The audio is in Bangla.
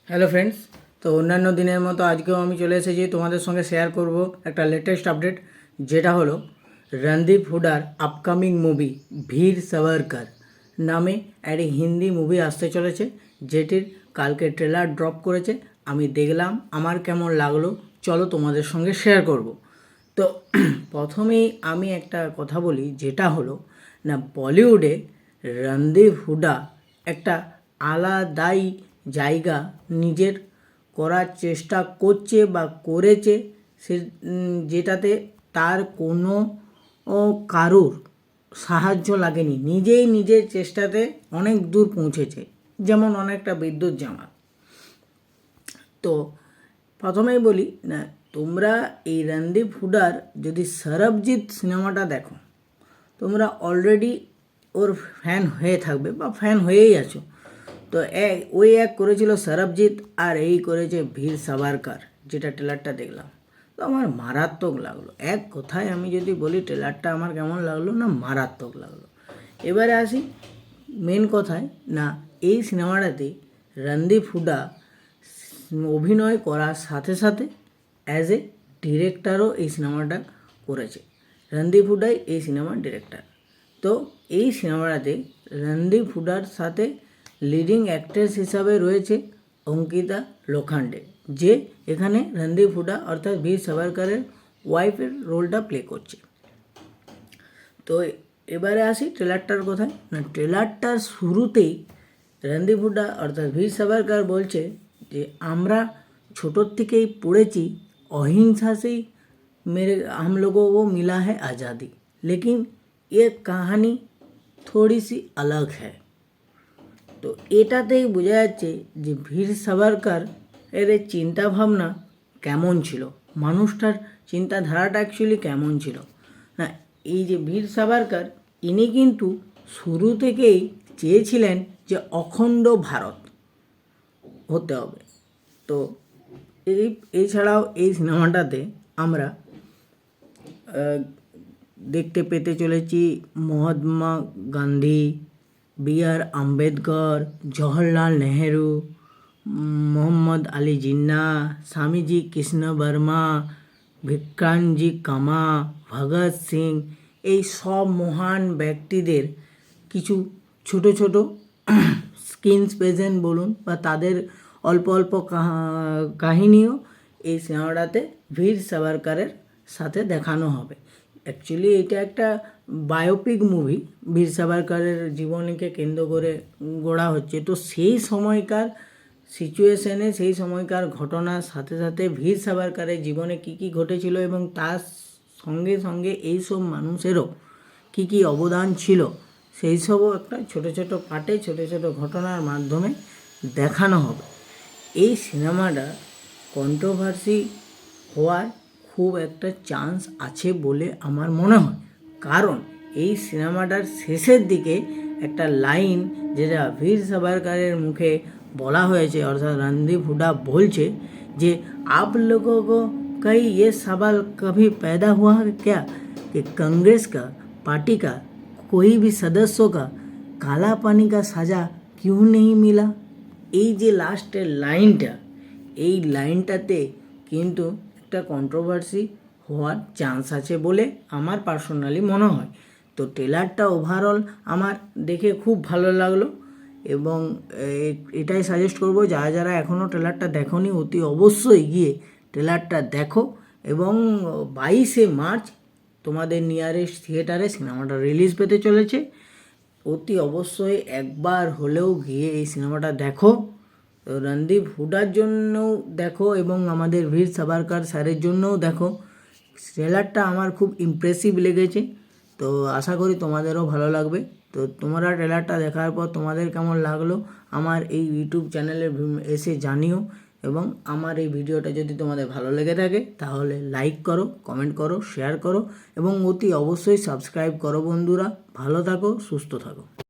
হ্যালো ফ্রেন্ডস, তো অন্যান্য দিনের মতো আজকেও আমি চলে এসেছি তোমাদের সঙ্গে শেয়ার করব একটা লেটেস্ট আপডেট, যেটা হলো রণদীপ হুডার আপকামিং মুভি ভীর সাভারকার নামে একটি হিন্দি মুভি আসতে চলেছে, যেটির কালকে ট্রেলার ড্রপ করেছে। আমি দেখলাম, আমার কেমন লাগলো চলো তোমাদের সঙ্গে শেয়ার করব। তো প্রথমেই আমি একটা কথা বলি, যেটা হলো না, বলিউডে রণদীপ হুডা একটা আলাদাই জায়গা নিজের করার চেষ্টা করছে বা করেছে, সে যেটাতে তার কোনো কারুর সাহায্য লাগেনি, নিজেই নিজের চেষ্টাতে অনেক দূর পৌঁছেছে, যেমন অনেকটা বিদ্যুৎ জামাত। তো প্রথমেই বলি না, তোমরা এই রণদীপ হুডার যদি সরবজিৎ সিনেমাটা দেখো, তোমরা অলরেডি ওর ফ্যান হয়ে থাকবে বা ফ্যান হয়েই আছো। তো ওই এক করেছিল সরবজিৎ, আর এই করেছে ভীর সাভারকার, যেটা ট্রেলারটা দেখলাম তো আমার মারাত্মক লাগলো। এক কথায় আমি যদি বলি ট্রেলারটা আমার কেমন লাগলো না, মারাত্মক লাগলো। এবারে আসি মেন কথায়, না এই সিনেমাটাতে রণদীপ হুডা অভিনয় করার সাথে সাথে অ্যাজ এ ডিরেক্টরও এই সিনেমাটা করেছে। রণদীপ হুডাই এই সিনেমার ডিরেক্টর। তো এই সিনেমাটাতে রণদীপ হুডার সাথে লিডিং অ্যাক্ট্রেস হিসাবে রয়েছে অঙ্কিতা লোখান্ডে, যে এখানে রণদীপ হুডা অর্থাৎ বীর সাভারকারের ওয়াইফের রোলটা প্লে করছে। তো এবারে আসি ট্রেলারটার কথায়। না, ট্রেলারটার শুরুতেই রণদীপ হুডা অর্থাৎ বীর সাভারকার বলছে যে আমরা ছোটোর থেকেই পড়েছি অহিংसा से मेरे हम लोगों को मिला है आज़ादी, लेकिन ये कहानी थोड़ी सी अलग है। তো এটাতেই বোঝা যাচ্ছে যে বীর সাভারকার এর চিন্তাভাবনা কেমন ছিল, মানুষটার চিন্তাধারাটা অ্যাকচুয়ালি কেমন ছিল। না, এই যে বীর সাভারকার, ইনি কিন্তু শুরু থেকেই চেয়েছিলেন যে অখণ্ড ভারত হতে হবে। তো এছাড়াও এই সিনেমাটাতে আমরা দেখতে পেতে চলেছি মহাত্মা গান্ধী, বি.আর. আম্বেদকর, জওহরলাল নেহেরু, মোহাম্মদ আলী জিন্না, স্বামীজি কৃষ্ণ বর্মা, ভিক্রান্তজি কামা, ভগৎ সিং, এই সব মহান ব্যক্তিদের কিছু ছোট ছোট স্ক্রিন প্রেজেন্ট বলুন বা তাদের অল্প অল্প কাহিনীও এই সিনেমাটাতে বীর সাভারকারের সাথে দেখানো হবে। অ্যাকচুয়ালি এটা একটা বায়োপিক মুভি, বীর সাভারকারের জীবনীকে কেন্দ্র করে গড়া হচ্ছে। তো সেই সময়কার সিচুয়েশনে, সেই সময়কার ঘটনার সাথে সাথে বীর সাভারকারের জীবনে কী কী ঘটেছিল এবং তার সঙ্গে সঙ্গে এইসব মানুষেরও কী কী অবদান ছিল, সেই সবও একটা ছোটো ছোটো পার্টে ছোটো ছোটো ঘটনার মাধ্যমে দেখানো হবে। এই সিনেমাটা কন্ট্রোভার্সি হওয়ার খুব একটা চান্স আছে বলে আমার মনে হয়, কারণ এই সিনেমাটার শেষের দিকে একটা লাইন যেটা বীর সাভারকারের মুখে বলা হয়েছে, অর্থাৎ রণদীপ হুডা বলছে যে आप लोगों को कहीं ये सवाल कभी पैदा हुआ है क्या कि कांग्रेस का पार्टी का कोई भी सदस्यों का काला पानी का सज़ा क्यों नहीं मिला। এই যে লাস্টের লাইনটা, এই লাইনটাতে কিন্তু একটা কন্ট্রোভার্সি হওয়ার চান্স আছে বলে আমার পার্সোনালি মনে হয়। তো ট্রেলারটা ওভারঅল আমার দেখে খুব ভালো লাগলো এবং এটাই সাজেস্ট করব, যারা যারা এখনও ট্রেলারটা দেখোনি অতি অবশ্যই গিয়ে ট্রেলারটা দেখো। এবং 22শে মার্চ তোমাদের নিয়ারেস্ট থিয়েটারে সিনেমাটা রিলিজ পেতে চলেছে। অতি অবশ্যই একবার হলেও গিয়ে এই সিনেমাটা দেখো। রণদীপ হুডার জন্যও দেখো এবং আমাদের বীর সাভারকার স্যারের জন্যও দেখো। ট্রেলারটা আমার খুব ইমপ্রেসিভ লেগেছে, তো আশা করি তোমাদেরও ভালো লাগবে। তো তোমরা ট্রেলারটা দেখার পর তোমাদের কেমন লাগলো আমার এই ইউটিউব চ্যানেলে এসে জানিও, এবং আমার এই ভিডিওটা যদি তোমাদের ভালো লেগে থাকে তাহলে লাইক করো, কমেন্ট করো, শেয়ার করো এবং অতি অবশ্যই সাবস্ক্রাইব করো বন্ধুরা। ভালো থাকো, সুস্থ থাকো।